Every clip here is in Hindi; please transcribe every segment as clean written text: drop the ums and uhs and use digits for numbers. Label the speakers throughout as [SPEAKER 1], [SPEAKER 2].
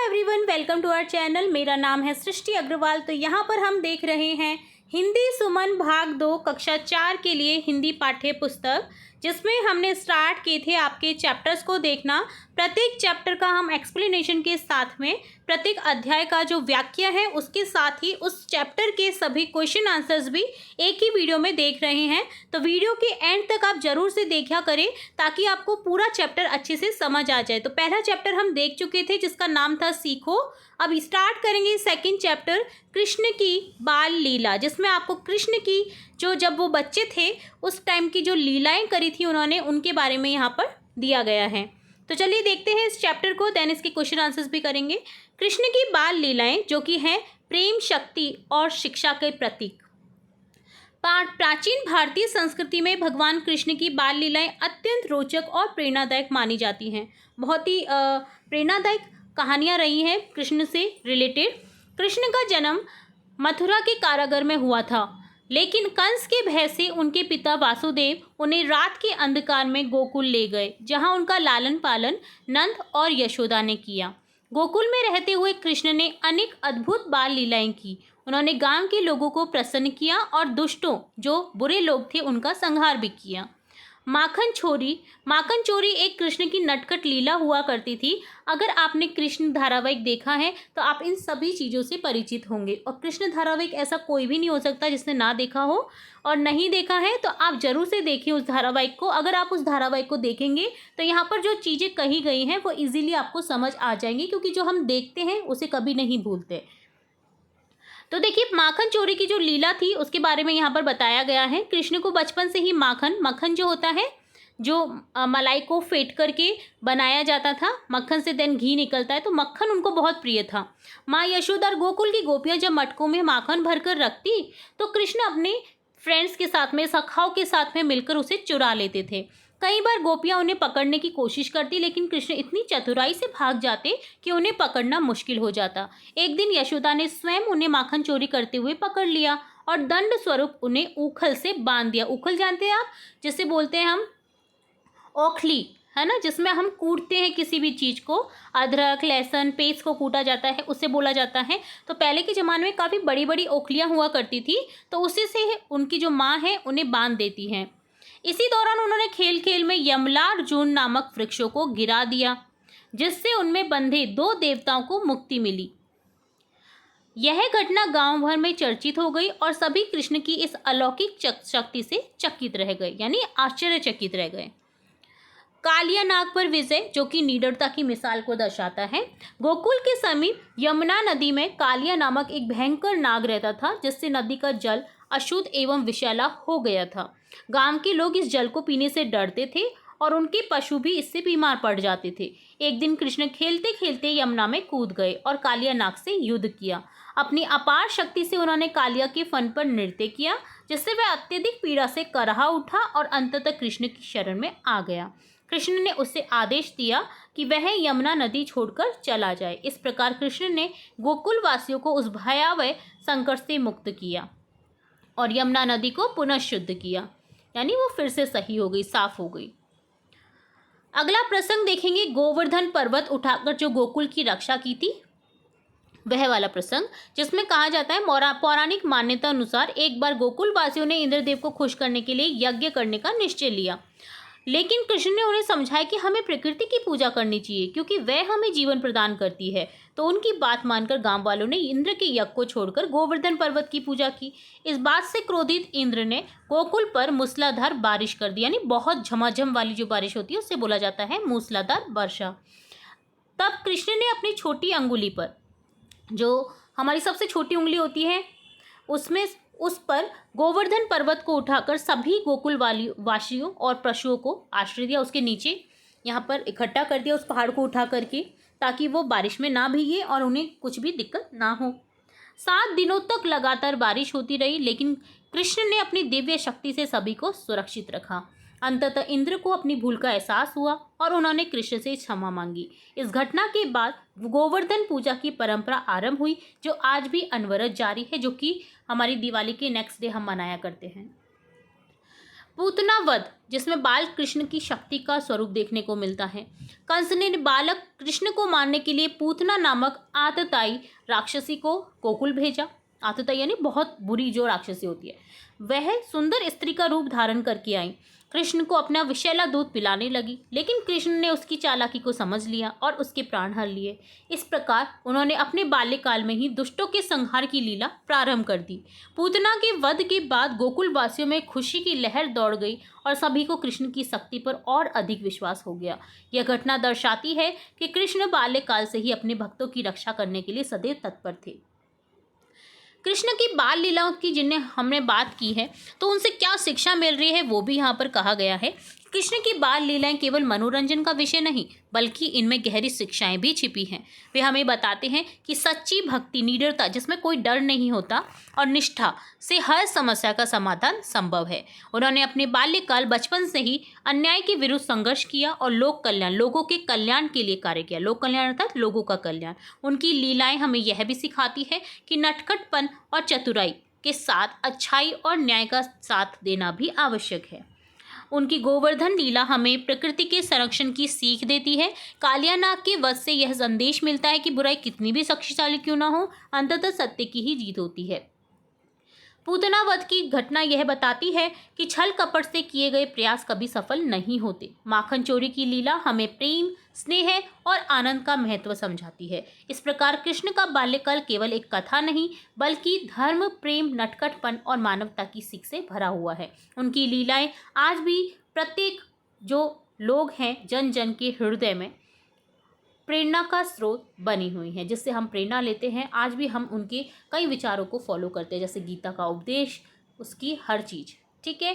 [SPEAKER 1] Everyone, welcome to our channel. मेरा नाम है सृष्टि अग्रवाल। तो यहाँ पर हम देख रहे हैं हिंदी सुमन भाग 2 कक्षा 4 के लिए हिंदी पाठ्य पुस्तक, जिसमें हमने स्टार्ट किए थे आपके चैप्टर्स को देखना। प्रत्येक चैप्टर का हम एक्सप्लेनेशन के साथ में प्रत्येक अध्याय का जो व्याख्या है उसके साथ ही उस चैप्टर के सभी क्वेश्चन आंसर्स भी एक ही वीडियो में देख रहे हैं। तो वीडियो के एंड तक आप जरूर से देखा करें ताकि आपको पूरा चैप्टर अच्छे से समझ आ जाए। तो पहला चैप्टर हम देख चुके थे जिसका नाम था सीखो। अब स्टार्ट करेंगे सेकंड चैप्टर कृष्ण की बाल लीला, जिसमें आपको कृष्ण की जब वो बच्चे थे उस टाइम की जो लीलाएं करी थी उन्होंने, उनके बारे में यहाँ पर दिया गया है। तो चलिए देखते हैं इस चैप्टर को, देन इसके क्वेश्चन आंसर्स भी करेंगे। कृष्ण की बाल लीलाएं जो कि हैं प्रेम, शक्ति और शिक्षा के प्रतीक। प्राचीन भारतीय संस्कृति में भगवान कृष्ण की बाल लीलाएं अत्यंत रोचक और प्रेरणादायक मानी जाती हैं। बहुत ही प्रेरणादायक कहानियां रही हैं कृष्ण से रिलेटेड। कृष्ण का जन्म मथुरा के कारागार में हुआ था, लेकिन कंस के भय से उनके पिता वासुदेव उन्हें रात के अंधकार में गोकुल ले गए, जहां उनका लालन पालन नंद और यशोदा ने किया। गोकुल में रहते हुए कृष्ण ने अनेक अद्भुत बाल लीलाएं की। उन्होंने गांव के लोगों को प्रसन्न किया और दुष्टों, जो बुरे लोग थे, उनका संहार भी किया। माखन चोरी एक कृष्ण की नटखट लीला हुआ करती थी। अगर आपने कृष्ण धारावाहिक देखा है तो आप इन सभी चीज़ों से परिचित होंगे, और कृष्ण धारावाहिक ऐसा कोई भी नहीं हो सकता जिसने ना देखा हो। और नहीं देखा है तो आप जरूर से देखिए उस धारावाहिक को। अगर आप उस धारावाहिक को देखेंगे तो यहाँ पर जो चीज़ें कही गई हैं वो इजीली आपको समझ आ जाएंगी, क्योंकि जो हम देखते हैं उसे कभी नहीं भूलते। तो देखिए, माखन चोरी की जो लीला थी उसके बारे में यहाँ पर बताया गया है। कृष्ण को बचपन से ही मक्खन जो होता है, जो मलाई को फेंट करके बनाया जाता था, मक्खन से देन घी निकलता है, तो मक्खन उनको बहुत प्रिय था। माँ यशोदा और गोकुल की गोपियाँ जब मटकों में माखन भरकर रखती तो कृष्ण अपने फ्रेंड्स के साथ में, सखाओं के साथ में मिलकर उसे चुरा लेते थे। कई बार गोपियाँ उन्हें पकड़ने की कोशिश करती, लेकिन कृष्ण इतनी चतुराई से भाग जाते कि उन्हें पकड़ना मुश्किल हो जाता। एक दिन यशोदा ने स्वयं उन्हें माखन चोरी करते हुए पकड़ लिया और दंड स्वरूप उन्हें ऊखल से बांध दिया। ऊखल जानते हैं आप, जिसे बोलते हैं हम ओखली, है ना, जिसमें हम कूटते हैं किसी भी चीज़ को, अदरक लहसुन पेस्ट को कूटा जाता है, उससे बोला जाता है। तो पहले के ज़माने में काफ़ी बड़ी बड़ी ओखलियाँ हुआ करती थी, तो उसी से उनकी जो माँ है उन्हें बांध देती हैं। इसी दौरान उन्होंने खेल खेल में यमलार्जुन नामक वृक्षों को गिरा दिया, जिससे उनमें बंधे 2 देवताओं को मुक्ति मिली। यह घटना गांव भर में चर्चित हो गई और सभी कृष्ण की इस अलौकिक शक्ति से चकित रह गए, यानी आश्चर्यचकित रह गए। कालिया नाग पर विजय, जो कि निडरता की मिसाल को दर्शाता है। गोकुल के समीप यमुना नदी में कालिया नामक एक भयंकर नाग रहता था, जिससे नदी का जल अशुद्ध एवं विषैला हो गया था। गांव के लोग इस जल को पीने से डरते थे और उनके पशु भी इससे बीमार पड़ जाते थे। एक दिन कृष्ण खेलते खेलते यमुना में कूद गए और कालिया नाग से युद्ध किया। अपनी अपार शक्ति से उन्होंने कालिया के फन पर नृत्य किया, जिससे वह अत्यधिक पीड़ा से कराह उठा और अंततः कृष्ण की शरण में आ गया। कृष्ण ने उससे आदेश दिया कि वह यमुना नदी छोड़कर चला जाए। इस प्रकार कृष्ण ने गोकुल वासियों को उस भयावह संकट से मुक्त किया और यमुना नदी को पुनः शुद्ध किया, यानी वो फिर से सही हो गई, साफ हो गई। अगला प्रसंग देखेंगे, गोवर्धन पर्वत उठाकर जो गोकुल की रक्षा की थी, वह वाला प्रसंग, जिसमें कहा जाता है पौराणिक मान्यता अनुसार एक बार गोकुल वासियों ने इंद्रदेव को खुश करने के लिए यज्ञ करने का निश्चय लिया, लेकिन कृष्ण ने उन्हें समझाया कि हमें प्रकृति की पूजा करनी चाहिए, क्योंकि वह हमें जीवन प्रदान करती है। तो उनकी बात मानकर गांव वालों ने इंद्र के यज्ञ को छोड़कर गोवर्धन पर्वत की पूजा की। इस बात से क्रोधित इंद्र ने गोकुल पर मूसलाधार बारिश कर दी, यानी बहुत झमाझम वाली जो बारिश होती है उससे बोला जाता है मूसलाधार वर्षा। तब कृष्ण ने अपनी छोटी अंगुली पर, जो हमारी सबसे छोटी उंगली होती है, उस पर गोवर्धन पर्वत को उठाकर सभी गोकुल वासियों और पशुओं को आश्रय दिया। उसके नीचे यहाँ पर इकट्ठा कर दिया उस पहाड़ को उठा करके, ताकि वो बारिश में ना भीगे और उन्हें कुछ भी दिक्कत ना हो। 7 दिनों तक लगातार बारिश होती रही, लेकिन कृष्ण ने अपनी दिव्य शक्ति से सभी को सुरक्षित रखा। अंततः इंद्र को अपनी भूल का एहसास हुआ और उन्होंने कृष्ण से क्षमा मांगी। इस घटना के बाद गोवर्धन पूजा की परंपरा आरंभ हुई, जो आज भी अनवरत जारी है, जो कि हमारी दिवाली के नेक्स्ट डे हम मनाया करते हैं। पूतना वध, जिसमें बाल कृष्ण की शक्ति का स्वरूप देखने को मिलता है। कंस ने बालक कृष्ण को मारने के लिए पूतना नामक आतताई राक्षसी को गोकुल भेजा। आतताई यानी बहुत बुरी जो राक्षसी होती है, वह सुंदर स्त्री का रूप धारण करके आई, कृष्ण को अपना विषैला दूध पिलाने लगी, लेकिन कृष्ण ने उसकी चालाकी को समझ लिया और उसके प्राण हर लिए। इस प्रकार उन्होंने अपने बाल्यकाल में ही दुष्टों के संहार की लीला प्रारंभ कर दी। पूतना के वध के बाद गोकुल वासियों में खुशी की लहर दौड़ गई और सभी को कृष्ण की शक्ति पर और अधिक विश्वास हो गया। यह घटना दर्शाती है कि कृष्ण बाल्यकाल से ही अपने भक्तों की रक्षा करने के लिए सदैव तत्पर थे। कृष्ण की बाल लीलाओं की जिन्हें हमने बात की है, तो उनसे क्या शिक्षा मिल रही है वो भी यहाँ पर कहा गया है। कृष्ण की बाल लीलाएं केवल मनोरंजन का विषय नहीं, बल्कि इनमें गहरी शिक्षाएं भी छिपी हैं। वे हमें बताते हैं कि सच्ची भक्ति, निडरता, जिसमें कोई डर नहीं होता, और निष्ठा से हर समस्या का समाधान संभव है। उन्होंने अपने बाल्यकाल, बचपन से ही अन्याय के विरुद्ध संघर्ष किया और लोक कल्याण, लोगों के कल्याण के लिए कार्य किया। लोक कल्याण अर्थात लोगों का कल्याण। उनकी लीलाएं हमें यह भी सिखाती है कि नटखटपन और चतुराई के साथ अच्छाई और न्याय का साथ देना भी आवश्यक है। उनकी गोवर्धन लीला हमें प्रकृति के संरक्षण की सीख देती है। कालिया नाग के वध से यह संदेश मिलता है कि बुराई कितनी भी शक्तिशाली क्यों ना हो, अंततः सत्य की ही जीत होती है। पूतना वध की घटना यह बताती है कि छल कपट से किए गए प्रयास कभी सफल नहीं होते। माखन चोरी की लीला हमें प्रेम, स्नेह और आनंद का महत्व समझाती है। इस प्रकार कृष्ण का बाल्यकाल केवल एक कथा नहीं, बल्कि धर्म, प्रेम, नटखटपन और मानवता की सीख से भरा हुआ है। उनकी लीलाएं आज भी प्रत्येक जो लोग हैं, जन जन के हृदय में प्रेरणा का स्रोत बनी हुई हैं, जिससे हम प्रेरणा लेते हैं। आज भी हम उनके कई विचारों को फॉलो करते हैं, जैसे गीता का उपदेश, उसकी हर चीज़। ठीक है,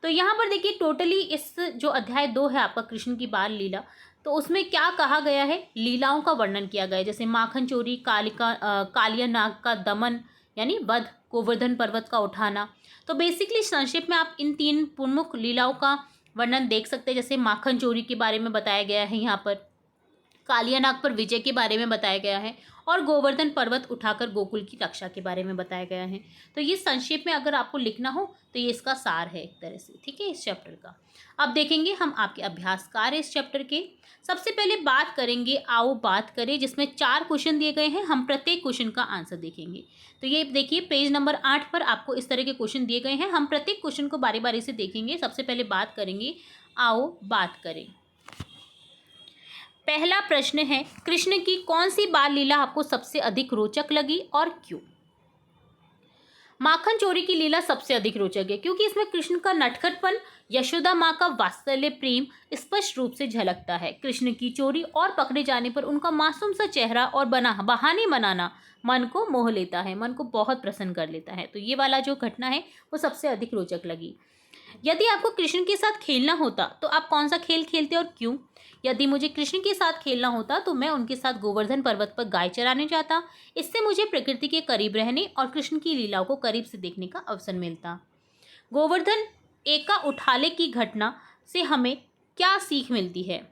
[SPEAKER 1] तो यहाँ पर देखिए टोटली इस जो अध्याय 2 है आपका कृष्ण की बाल लीला, तो उसमें क्या कहा गया है, लीलाओं का वर्णन किया गया है। जैसे माखन चोरी, कालिया नाग का दमन यानी वध, गोवर्धन पर्वत का उठाना। तो बेसिकली संक्षेप में आप इन 3 प्रमुख लीलाओं का वर्णन देख सकते हैं। जैसे माखन चोरी के बारे में बताया गया है, यहाँ पर कालिया नाग पर विजय के बारे में बताया गया है, और गोवर्धन पर्वत उठाकर गोकुल की रक्षा के बारे में बताया गया है। तो ये संक्षेप में अगर आपको लिखना हो तो ये इसका सार है एक तरह से। ठीक है, इस चैप्टर का। अब देखेंगे हम आपके अभ्यास कार्य इस चैप्टर के। सबसे पहले बात करेंगे आओ बात करें, जिसमें 4 क्वेश्चन दिए गए हैं। हम प्रत्येक क्वेश्चन का आंसर देखेंगे। तो ये देखिए पेज नंबर 8 पर आपको इस तरह के क्वेश्चन दिए गए हैं। हम प्रत्येक क्वेश्चन को बारी बारी से देखेंगे। सबसे पहले बात करेंगे आओ बात करें। पहला प्रश्न है, कृष्ण की कौन सी बाल लीला आपको सबसे अधिक रोचक लगी और क्यों? माखन चोरी की लीला सबसे अधिक रोचक है, क्योंकि इसमें कृष्ण का नटखटपन, यशोदा माँ का वात्सल्य प्रेम स्पष्ट रूप से झलकता है। कृष्ण की चोरी और पकड़े जाने पर उनका मासूम सा चेहरा और बहाने बनाना मन को मोह लेता है, मन को बहुत प्रसन्न कर लेता है। तो ये वाला जो घटना है वो सबसे अधिक रोचक लगी। यदि आपको कृष्ण के साथ खेलना होता तो आप कौन सा खेल खेलते और क्यों? यदि मुझे कृष्ण के साथ खेलना होता तो मैं उनके साथ गोवर्धन पर्वत पर गाय चराने जाता। इससे मुझे प्रकृति के करीब रहने और कृष्ण की लीलाओं को करीब से देखने का अवसर मिलता। गोवर्धन एका उठाले की घटना से हमें क्या सीख मिलती है?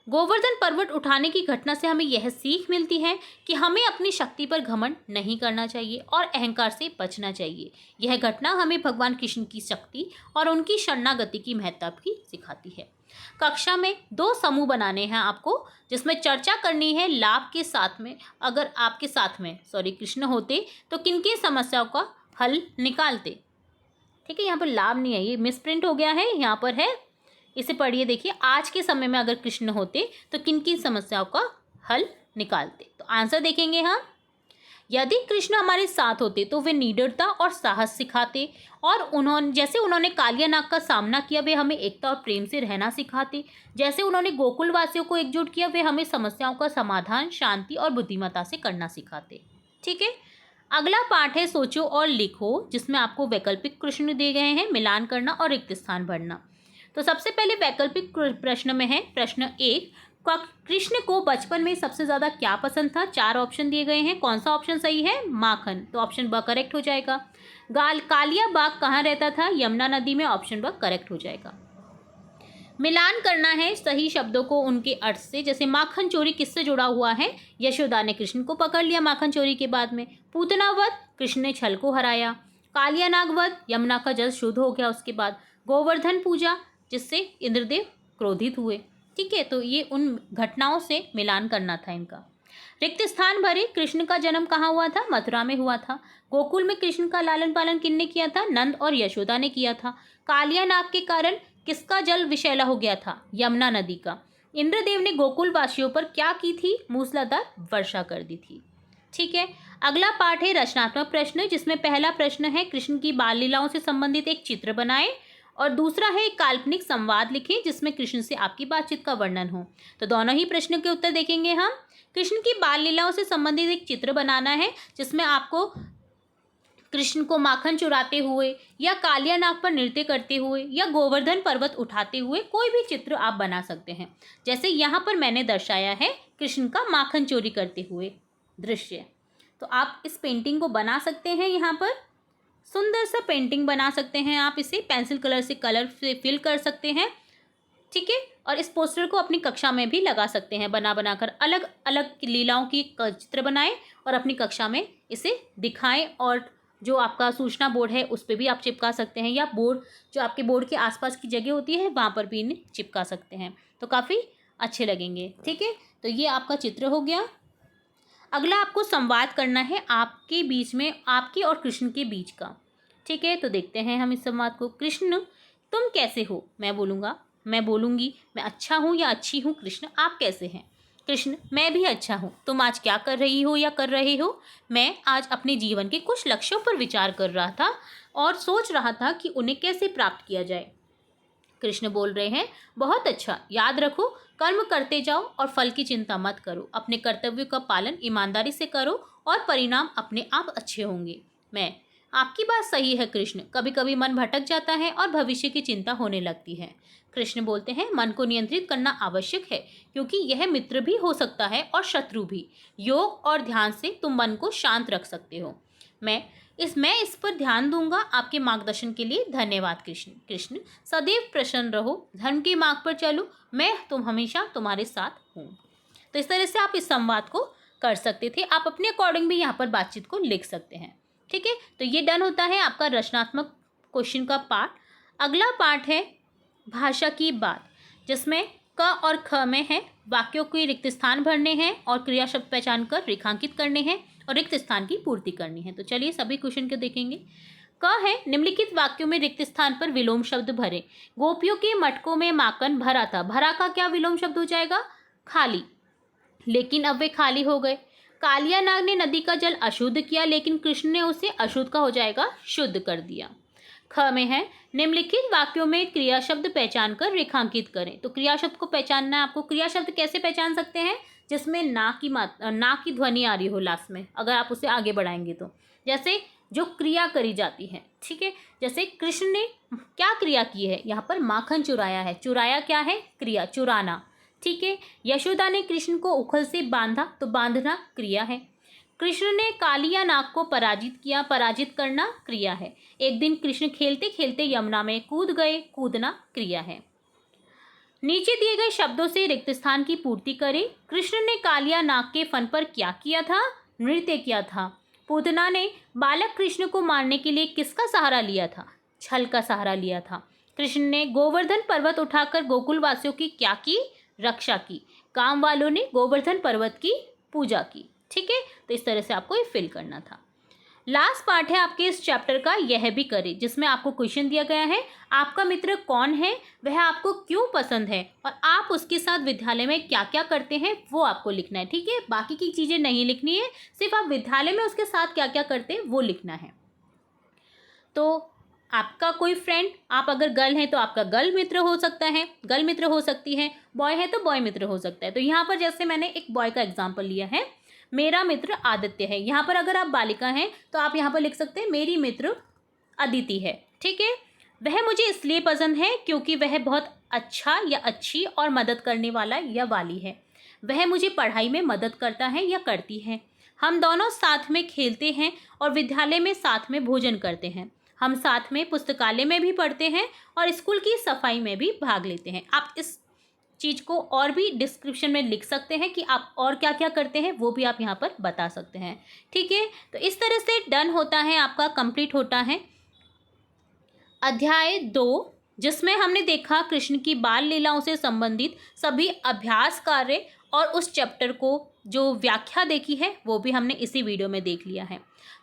[SPEAKER 1] गोवर्धन पर्वत उठाने की घटना से हमें यह सीख मिलती है कि हमें अपनी शक्ति पर घमंड नहीं करना चाहिए और अहंकार से बचना चाहिए। यह घटना हमें भगवान कृष्ण की शक्ति और उनकी शरणागति की महत्ता भी सिखाती है। कक्षा में 2 समूह बनाने हैं आपको, जिसमें चर्चा करनी है लाभ के साथ में। अगर आपके साथ में कृष्ण होते तो किन किन समस्याओं का हल निकालते। ठीक है, यहाँ पर लाभ नहीं है, ये मिसप्रिंट हो गया है, यहाँ पर है, इसे पढ़िए। देखिए, आज के समय में अगर कृष्ण होते तो किन किन समस्याओं का हल निकालते। तो आंसर देखेंगे हम। यदि कृष्ण हमारे साथ होते तो वे निडरता और साहस सिखाते, और उन्होंने कालिया नाग का सामना किया, वे हमें एकता और प्रेम से रहना सिखाते। जैसे उन्होंने गोकुल वासियों को एकजुट किया, वे हमें समस्याओं का समाधान शांति और बुद्धिमत्ता से करना सिखाते। ठीक है, अगला पाठ है सोचो और लिखो, जिसमें आपको वैकल्पिक प्रश्न दिए गए हैं, मिलान करना और रिक्त स्थान भरना। तो सबसे पहले वैकल्पिक प्रश्न में है प्रश्न 1, कृष्ण को बचपन में सबसे ज़्यादा क्या पसंद था? 4 ऑप्शन दिए गए हैं, कौन सा ऑप्शन सही है? माखन, तो ऑप्शन ब करेक्ट हो जाएगा। कालिया बाग कहाँ रहता था? यमुना नदी में, ऑप्शन ब करेक्ट हो जाएगा। मिलान करना है सही शब्दों को उनके अर्थ से। जैसे माखन चोरी किससे जुड़ा हुआ है? यशोदा ने कृष्ण को पकड़ लिया माखन चोरी के बाद में। पूतना वध, कृष्ण ने छल को हराया। कालियानाग वध, यमुना का जल शुद्ध हो गया। उसके बाद गोवर्धन पूजा, जिससे इंद्रदेव क्रोधित हुए। ठीक है, तो ये उन घटनाओं से मिलान करना था इनका। रिक्त स्थान भरे, कृष्ण का जन्म कहाँ हुआ था? मथुरा में हुआ था। गोकुल में कृष्ण का लालन पालन किसने किया था? नंद और यशोदा ने किया था। कालियानाग के कारण किसका जल विषैला हो गया था? यमुना नदी का। इंद्रदेव ने गोकुल वासियों पर क्या की थी? मूसलाधार वर्षा कर दी थी। ठीक है, अगला पाठ है रचनात्मक प्रश्न, जिसमें पहला प्रश्न है कृष्ण की बाल लीलाओं से संबंधित एक चित्र बनाएं, और दूसरा है एक काल्पनिक संवाद लिखें जिसमें कृष्ण से आपकी बातचीत का वर्णन हो। तो दोनों ही प्रश्नों के उत्तर देखेंगे हम। कृष्ण की बाल लीलाओं से संबंधित एक चित्र बनाना है जिसमें आपको कृष्ण को माखन चुराते हुए या कालियानाग पर नृत्य करते हुए या गोवर्धन पर्वत उठाते हुए कोई भी चित्र आप बना सकते हैं। जैसे यहाँ पर मैंने दर्शाया है कृष्ण का माखन चोरी करते हुए दृश्य। तो आप इस पेंटिंग को बना सकते हैं। यहाँ पर सुंदर सा पेंटिंग बना सकते हैं आप, इसे पेंसिल कलर से कलर से फिल कर सकते हैं। ठीक है, और इस पोस्टर को अपनी कक्षा में भी लगा सकते हैं। बना बनाकर अलग अलग लीलाओं की चित्र बनाएं और अपनी कक्षा में इसे दिखाएं, और जो आपका सूचना बोर्ड है उस पर भी आप चिपका सकते हैं, या बोर्ड जो आपके बोर्ड के आसपास की जगह होती है वहाँ पर भी इन्हें चिपका सकते हैं, तो काफ़ी अच्छे लगेंगे। ठीक है, तो ये आपका चित्र हो गया। अगला आपको संवाद करना है आपके बीच में, आपके और कृष्ण के बीच का। ठीक है, तो देखते हैं हम इस संवाद को। कृष्ण, तुम कैसे हो? मैं बोलूँगी मैं अच्छा हूँ या अच्छी हूँ। कृष्ण, आप कैसे हैं? कृष्ण, मैं भी अच्छा हूँ। तुम आज क्या कर रही हो या कर रहे हो? मैं आज अपने जीवन के कुछ लक्ष्यों पर विचार कर रहा था और सोच रहा था कि उन्हें कैसे प्राप्त किया जाए। कृष्ण बोल रहे हैं, बहुत अच्छा, याद रखो, कर्म करते जाओ और फल की चिंता मत करो। अपने कर्तव्यों का पालन ईमानदारी से करो और परिणाम अपने आप अच्छे होंगे। मैं, आपकी बात सही है कृष्ण, कभी कभी मन भटक जाता है और भविष्य की चिंता होने लगती है। कृष्ण बोलते हैं, मन को नियंत्रित करना आवश्यक है क्योंकि यह मित्र भी हो सकता है और शत्रु भी। योग और ध्यान से तुम मन को शांत रख सकते हो। मैं इस पर ध्यान दूंगा। आपके मार्गदर्शन के लिए धन्यवाद कृष्ण। कृष्ण, सदैव प्रसन्न रहो, धर्म के मार्ग पर चलो, मैं हमेशा तुम्हारे साथ हूँ। तो इस तरह से आप इस संवाद को कर सकते थे। आप अपने अकॉर्डिंग भी यहाँ पर बातचीत को लिख सकते हैं। ठीक है, तो ये डन होता है आपका रचनात्मक क्वेश्चन का पार्ट। अगला पार्ट है भाषा की बात, जिसमें क और ख में है वाक्यों के रिक्त स्थान भरने हैं और क्रिया शब्द पहचान कर रेखांकित करने हैं और रिक्त स्थान की पूर्ति करनी है। तो चलिए सभी क्वेश्चन को देखेंगे। क है, निम्नलिखित वाक्यों में रिक्त स्थान पर विलोम शब्द भरे। गोपियों के मटकों में माखन भरा था। भरा का क्या विलोम शब्द हो जाएगा? खाली, लेकिन अब वे खाली हो गए। कालियानाग ने नदी का जल अशुद्ध किया, लेकिन कृष्ण ने उसे अशुद्ध का हो जाएगा शुद्ध कर दिया। ख में है, निम्नलिखित वाक्यों में क्रिया शब्द पहचान कर रेखांकित करें। तो क्रिया शब्द को पहचानना है आपको। क्रिया शब्द कैसे पहचान सकते हैं? जिसमें ना की ध्वनि आ रही हो लास्ट में, अगर आप उसे आगे बढ़ाएंगे तो। जैसे जो क्रिया करी जाती है। ठीक है, जैसे कृष्ण ने क्या क्रिया की है? यहाँ पर माखन चुराया है। चुराया क्या है? क्रिया, चुराना। ठीक है, यशोदा ने कृष्ण को उखल से बांधा, तो बांधना क्रिया है। कृष्ण ने कालियानाग को पराजित किया। पराजित करना क्रिया है। एक दिन कृष्ण खेलते खेलते यमुना में कूद गए। कूदना क्रिया है। नीचे दिए गए शब्दों से रिक्त स्थान की पूर्ति करें। कृष्ण ने कालियानाग के फन पर क्या किया था? नृत्य किया था। पूतना ने बालक कृष्ण को मारने के लिए किसका सहारा लिया था? छल का सहारा लिया था। कृष्ण ने गोवर्धन पर्वत उठाकर गोकुल वासियों की क्या की? रक्षा की। काम वालों ने गोवर्धन पर्वत की पूजा की। ठीक है, तो इस तरह से आपको ये फिल करना था। लास्ट पार्ट है आपके इस चैप्टर का, यह भी करें, जिसमें आपको क्वेश्चन दिया गया है, आपका मित्र कौन है, वह आपको क्यों पसंद है और आप उसके साथ विद्यालय में क्या क्या करते हैं वो आपको लिखना है। ठीक है, बाकी की चीज़ें नहीं लिखनी है, सिर्फ आप विद्यालय में उसके साथ क्या क्या करते हैं वो लिखना है। तो आपका कोई फ्रेंड, आप अगर गर्ल हैं तो आपका गर्ल मित्र हो सकता है, गर्ल मित्र हो सकती है, बॉय है तो बॉय मित्र हो सकता है। तो यहाँ पर जैसे मैंने एक बॉय का एग्जाम्पल लिया है, मेरा मित्र आदित्य है। यहाँ पर अगर आप बालिका हैं तो आप यहाँ पर लिख सकते हैं मेरी मित्र अदिति है। ठीक है, वह मुझे इसलिए पसंद है क्योंकि वह बहुत अच्छा या अच्छी और मदद करने वाला या वाली है। वह मुझे पढ़ाई में मदद करता है या करती है। हम दोनों साथ में खेलते हैं और विद्यालय में साथ में भोजन करते हैं। हम साथ में पुस्तकालय में भी पढ़ते हैं और स्कूल की सफाई में भी भाग लेते हैं। आप इस चीज़ को और भी डिस्क्रिप्शन में लिख सकते हैं कि आप और क्या क्या करते हैं, वो भी आप यहाँ पर बता सकते हैं। ठीक है, तो इस तरह से डन होता है, आपका कंप्लीट होता है अध्याय 2, जिसमें हमने देखा कृष्ण की बाल लीलाओं से संबंधित सभी अभ्यास कार्य और उस चैप्टर को जो व्याख्या देखी है वो भी हमने इसी वीडियो में देख लिया है।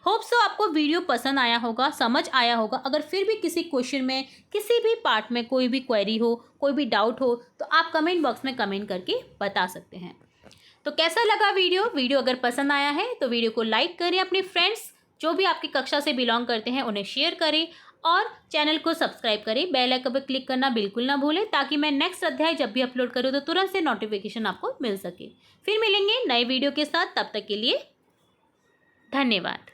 [SPEAKER 1] होप सो आपको वीडियो पसंद आया होगा, समझ आया होगा। अगर फिर भी किसी क्वेश्चन में, किसी भी पार्ट में कोई भी क्वेरी हो, कोई भी डाउट हो, तो आप कमेंट बॉक्स में कमेंट करके बता सकते हैं। तो कैसा लगा वीडियो अगर पसंद आया है तो वीडियो को लाइक करें, अपने फ्रेंड्स जो भी आपकी कक्षा से बिलोंग करते हैं उन्हें शेयर करें और चैनल को सब्सक्राइब करें। बेल आइकन पर क्लिक करना बिल्कुल ना भूलें, ताकि मैं नेक्स्ट अध्याय जब भी अपलोड करूँ तो तुरंत से नोटिफिकेशन आपको मिल सके। फिर मिलेंगे नए वीडियो के साथ, तब तक के लिए धन्यवाद।